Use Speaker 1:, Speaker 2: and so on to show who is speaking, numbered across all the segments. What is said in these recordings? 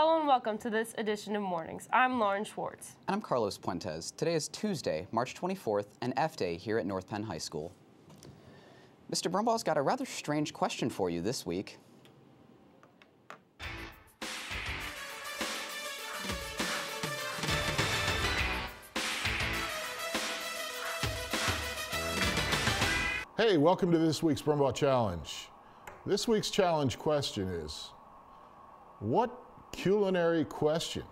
Speaker 1: Hello and welcome to this edition of Mornings. I'm Lauren Schwartz.
Speaker 2: And I'm Carlos Puentes. Today is Tuesday, March 24th, and F Day here at North Penn High School. Mr. Brumbaugh's got a rather strange question for you this week.
Speaker 3: Hey, welcome to this week's Brumbaugh Challenge. This week's challenge question is, what culinary question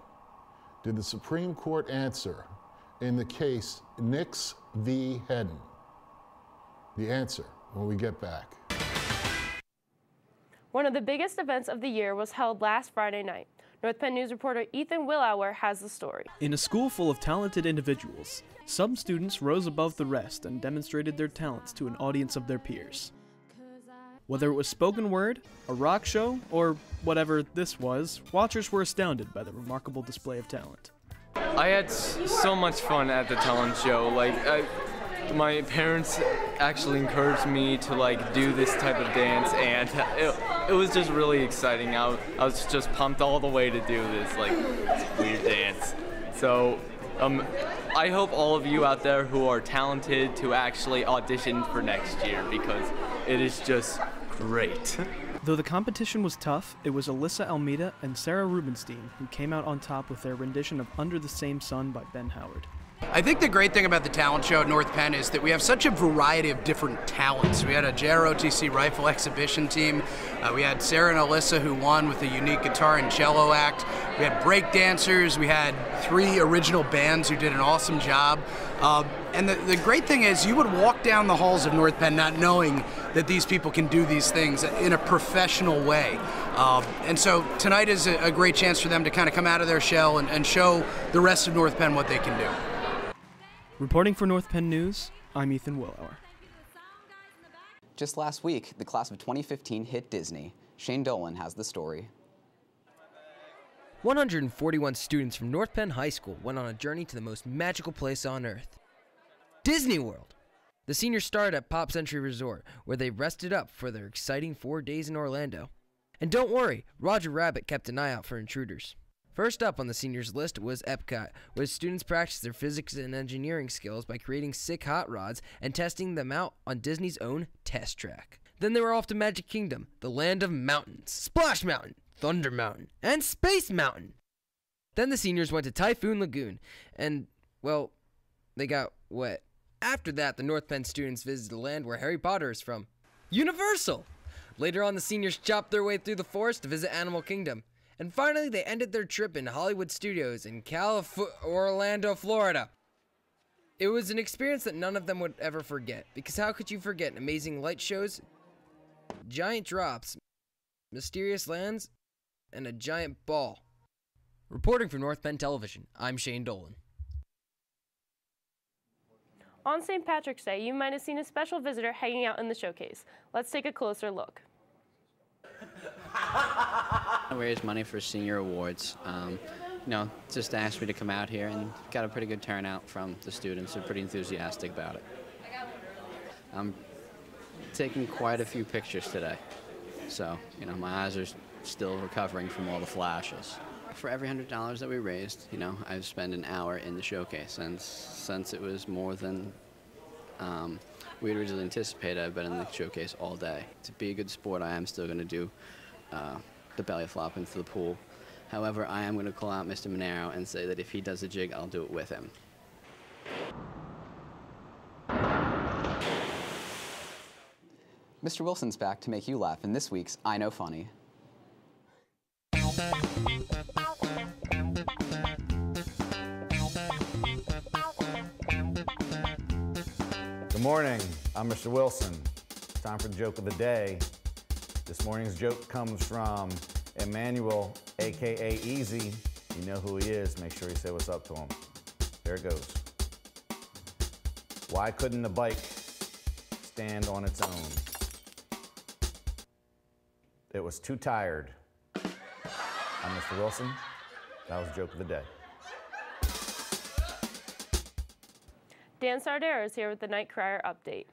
Speaker 3: did the Supreme Court answer in the case Nix v. Hedden? The answer when we get back.
Speaker 1: One of the biggest events of the year was held last Friday night. North Penn News reporter Ethan Willauer has the story.
Speaker 4: In a school full of talented individuals, some students rose above the rest and demonstrated their talents to an audience of their peers. Whether it was spoken word, a rock show, or whatever this was, watchers were astounded by the remarkable display of talent.
Speaker 5: I had so much fun at the talent show. My parents actually encouraged me to do this type of dance, and it was just really exciting. I was just pumped all the way to do this weird dance. So I hope all of you out there who are talented to actually audition for next year, because it is just great.
Speaker 4: Though the competition was tough, it was Alyssa Almeida and Sarah Rubenstein who came out on top with their rendition of Under the Same Sun by Ben Howard.
Speaker 6: I think the great thing about the talent show at North Penn is that we have such a variety of different talents. We had a JROTC rifle exhibition team. We had Sarah and Alyssa who won with a unique guitar and cello act. We had break dancers. We had 3 original bands who did an awesome job. And the great thing is you would walk down the halls of North Penn not knowing that these people can do these things in a professional way. And so tonight is a great chance for them to kind of come out of their shell and show the rest of North Penn what they can do.
Speaker 4: Reporting for North Penn News, I'm Ethan Willauer.
Speaker 2: Just last week, the class of 2015 hit Disney. Shane Dolan has the story.
Speaker 7: 141 students from North Penn High School went on a journey to the most magical place on earth, Disney World. The seniors started at Pop Century Resort, where they rested up for their exciting 4 days in Orlando. And don't worry, Roger Rabbit kept an eye out for intruders. First up on the seniors list was Epcot, where students practiced their physics and engineering skills by creating sick hot rods and testing them out on Disney's own test track. Then they were off to Magic Kingdom, the land of mountains, Splash Mountain, Thunder Mountain, and Space Mountain. Then the seniors went to Typhoon Lagoon, and, well, they got wet. After that, the North Penn students visited the land where Harry Potter is from, Universal. Later on, the seniors chopped their way through the forest to visit Animal Kingdom. And finally, they ended their trip in Hollywood Studios in Orlando, Florida. It was an experience that none of them would ever forget, because how could you forget amazing light shows, giant drops, mysterious lands, and a giant ball? Reporting for North Penn Television, I'm Shane Dolan.
Speaker 1: On St. Patrick's Day, you might have seen a special visitor hanging out in the showcase. Let's take a closer look.
Speaker 8: I raise money for senior awards. Just asked me to come out here and got a pretty good turnout from the students. They're pretty enthusiastic about it. I'm taking quite a few pictures today. So, my eyes are still recovering from all the flashes. For every $100 that we raised, I've spent an hour in the showcase. And since it was more than we had originally anticipated, I've been in the showcase all day. To be a good sport, I am still going to do the belly flop into the pool. However, I am going to call out Mr. Monero and say that if he does a jig, I'll do it with him.
Speaker 2: Mr. Wilson's back to make you laugh in this week's I Know Funny.
Speaker 9: Good morning, I'm Mr. Wilson. Time for the joke of the day. This morning's joke comes from Emmanuel, AKA Easy. You know who he is, make sure you say what's up to him. There it goes. Why couldn't the bike stand on its own? It was too tired. I'm Mr. Wilson. That was the joke of the day.
Speaker 1: Dan Sardero is here with the Nightcrawler update.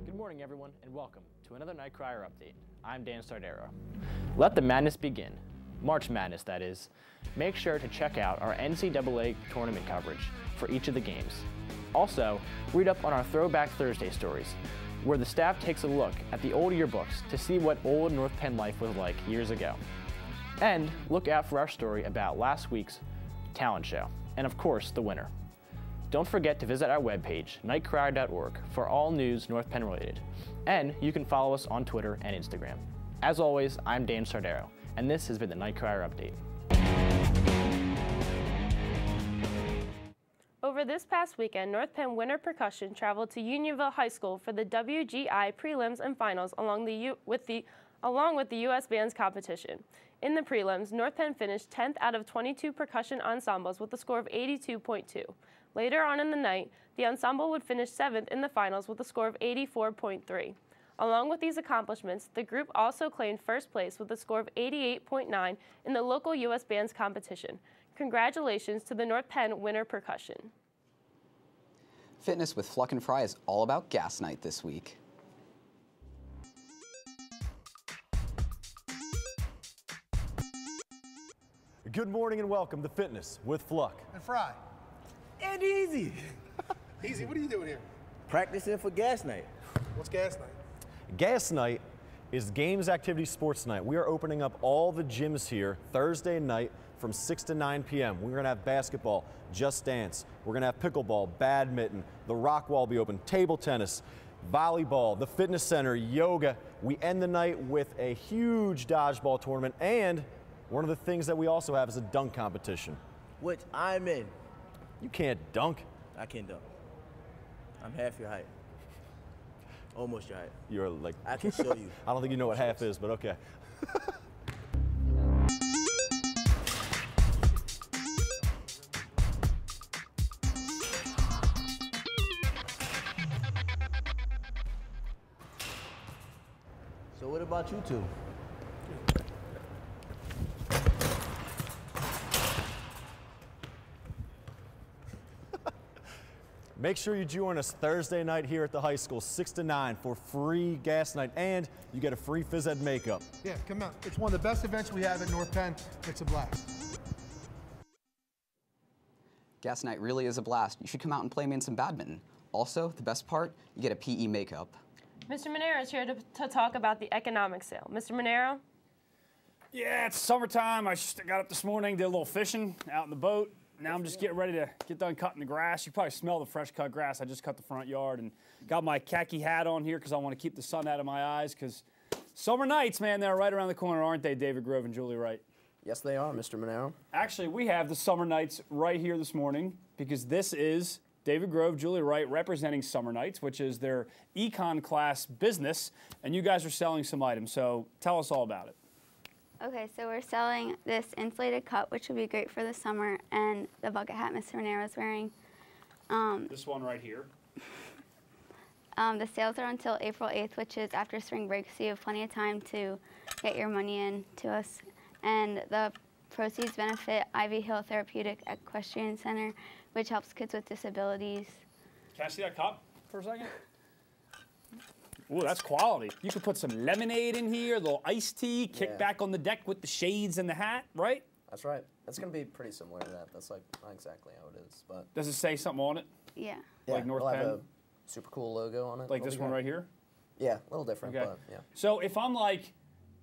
Speaker 10: Good morning, everyone, and welcome to another Nightcrawler update. I'm Dan Sardero. Let the madness begin. March Madness, that is. Make sure to check out our NCAA tournament coverage for each of the games. Also, read up on our Throwback Thursday stories, where the staff takes a look at the old yearbooks to see what old North Penn life was like years ago. And look out for our story about last week's talent show, and of course, the winner. Don't forget to visit our webpage, nightcrawler.org, for all news North Penn related. And you can follow us on Twitter and Instagram. As always, I'm Dan Sardero, and this has been the Nightcrawler Update.
Speaker 1: Over this past weekend, North Penn Winter Percussion traveled to Unionville High School for the WGI prelims and finals along with the U.S. Bands competition. In the prelims, North Penn finished 10th out of 22 percussion ensembles with a score of 82.2. Later on in the night, the ensemble would finish 7th in the finals with a score of 84.3. Along with these accomplishments, the group also claimed first place with a score of 88.9 in the local U.S. Bands competition. Congratulations to the North Penn Winter Percussion.
Speaker 2: Fitness with Fluck and Fry is all about gas night this week.
Speaker 11: Good morning and welcome to Fitness with Fluck
Speaker 12: and Fry.
Speaker 13: And Easy.
Speaker 12: Easy, what are you doing here?
Speaker 13: Practicing for gas night.
Speaker 12: What's gas night?
Speaker 11: Gas night is games, activity, sports night. We are opening up all the gyms here Thursday night from 6 to 9 p.m. We're gonna have basketball, Just Dance. We're gonna have pickleball, badminton, the rock wall will be open, table tennis, volleyball, the fitness center, yoga. We end the night with a huge dodgeball tournament, and one of the things that we also have is a dunk competition.
Speaker 13: Which I'm in.
Speaker 11: You can't dunk.
Speaker 13: I can dunk. I'm half your height. Almost your height.
Speaker 11: You're like...
Speaker 13: I can show you.
Speaker 11: I don't think you know what half is, but okay.
Speaker 13: So what about you two?
Speaker 11: Make sure you join us Thursday night here at the high school, 6 to 9 for free gas night, and you get a free phys ed makeup.
Speaker 12: Yeah, come out. It's one of the best events we have at North Penn. It's a blast.
Speaker 2: Gas night really is a blast. You should come out and play me in some badminton. Also, the best part, you get a PE makeup.
Speaker 1: Mr. Monero is here to talk about the economic sale. Mr. Monero?
Speaker 14: Yeah, it's summertime. I just got up this morning, did a little fishing out in the boat. Now I'm just getting ready to get done cutting the grass. You probably smell the fresh cut grass. I just cut the front yard and got my khaki hat on here because I want to keep the sun out of my eyes because summer nights, man, they're right around the corner, aren't they, David Grove and Julie Wright?
Speaker 15: Yes, they are, Mr. Monero.
Speaker 14: Actually, we have the summer nights right here this morning because this is David Grove, Julie Wright representing Summer Nights, which is their econ class business, and you guys are selling some items. So tell us all about it.
Speaker 16: Okay, so we're selling this insulated cup, which would be great for the summer, and the bucket hat Mr. Monero is wearing.
Speaker 14: This one right here.
Speaker 16: The sales are until April 8th, which is after spring break, so you have plenty of time to get your money in to us. And the proceeds benefit Ivy Hill Therapeutic Equestrian Center, which helps kids with disabilities.
Speaker 14: Can I see that cup for a second? Ooh, that's quality. You could put some lemonade in here, a little iced tea, kick back on the deck with the shades and the hat, right?
Speaker 15: That's right. It's going to be pretty similar to that. That's like not exactly how it is, but...
Speaker 14: Does it say something on it?
Speaker 16: Yeah.
Speaker 14: Like North
Speaker 15: we'll
Speaker 14: Penn?
Speaker 15: have a super cool logo on it.
Speaker 14: Like this one right here?
Speaker 15: Yeah, a little different,
Speaker 14: Okay.
Speaker 15: but yeah.
Speaker 14: So if I'm like,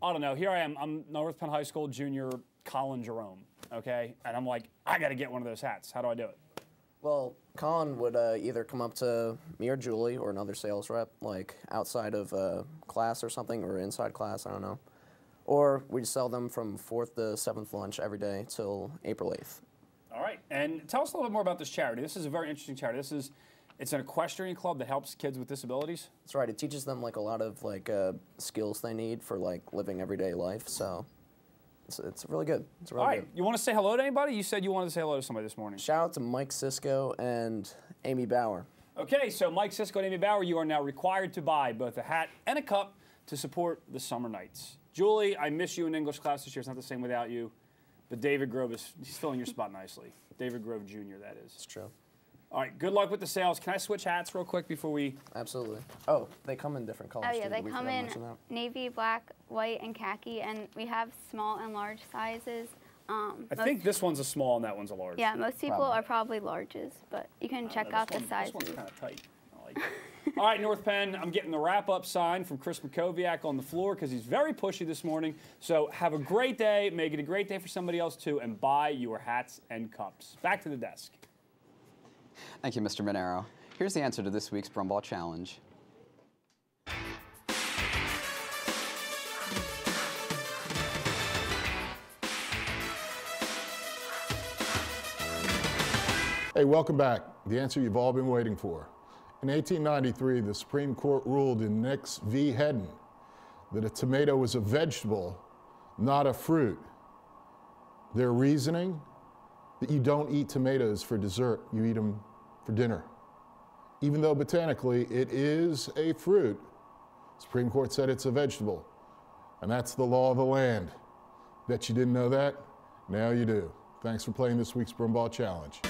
Speaker 14: I don't know, here I am, I'm North Penn High School junior Colin Jerome, okay? And I'm like, I got to get one of those hats. How do I do it?
Speaker 15: Well, Colin would either come up to me or Julie or another sales rep, like outside of class or something, or inside class, I don't know. Or we sell them from 4th to 7th lunch every day till April 8th.
Speaker 14: All right, and tell us a little bit more about this charity. This is a very interesting charity. It's an equestrian club that helps kids with disabilities.
Speaker 15: That's right. It teaches them like a lot of like skills they need for like living everyday life. So it's really good. It's really
Speaker 14: All right,
Speaker 15: good.
Speaker 14: you want to say hello to anybody? You said you wanted to say hello to somebody this morning.
Speaker 15: Shout out to Mike Sisko and Amy Bauer.
Speaker 14: Okay, so Mike Sisko and Amy Bauer, you are now required to buy both a hat and a cup to support the Summer Nights. Julie, I miss you in English class this year. It's not the same without you. But David Grove is still in your spot nicely. David Grove Jr., that is.
Speaker 15: It's true.
Speaker 14: All right, good luck with the sales. Can I switch hats real quick before we?
Speaker 15: Absolutely. Oh, they come in different colors.
Speaker 16: Oh yeah,
Speaker 15: too.
Speaker 16: they
Speaker 15: We
Speaker 16: come
Speaker 15: forgot to
Speaker 16: in
Speaker 15: mention that.
Speaker 16: navy, black, white, and khaki, and we have small and large sizes.
Speaker 14: I think this one's a small and that one's a large.
Speaker 16: Yeah, most people are probably larges, but you can check out the sizes.
Speaker 14: This one's kind of tight. I like it. All right, North Penn, I'm getting the wrap-up sign from Chris Makoviak on the floor because he's very pushy this morning. So have a great day. Make it a great day for somebody else, too, and buy your hats and cups. Back to the desk.
Speaker 2: Thank you, Mr. Monero. Here's the answer to this week's Brumball Challenge.
Speaker 3: Hey, welcome back. The answer you've all been waiting for. In 1893, the Supreme Court ruled in Nix v. Hedden that a tomato was a vegetable, not a fruit. Their reasoning? That you don't eat tomatoes for dessert, you eat them for dinner. Even though botanically it is a fruit, Supreme Court said it's a vegetable. And that's the law of the land. Bet you didn't know that? Now you do. Thanks for playing this week's Brumball Challenge.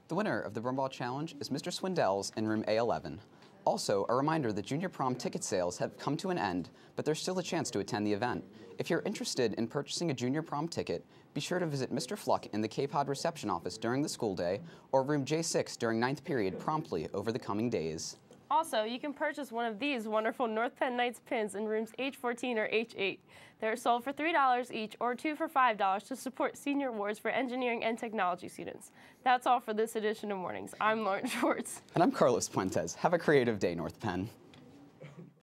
Speaker 2: The winner of the Brumball Challenge is Mr. Swindells in room A11. Also, a reminder that junior prom ticket sales have come to an end, but there's still a chance to attend the event. If you're interested in purchasing a junior prom ticket, be sure to visit Mr. Fluck in the K-Pod reception office during the school day or room J6 during 9th period promptly over the coming days.
Speaker 1: Also, you can purchase one of these wonderful North Penn Knights pins in rooms H14 or H8. They're sold for $3 each or 2 for $5 to support senior awards for engineering and technology students. That's all for this edition of Mornings. I'm Lauren Schwartz.
Speaker 2: And I'm Carlos Puentes. Have a creative day, North Penn.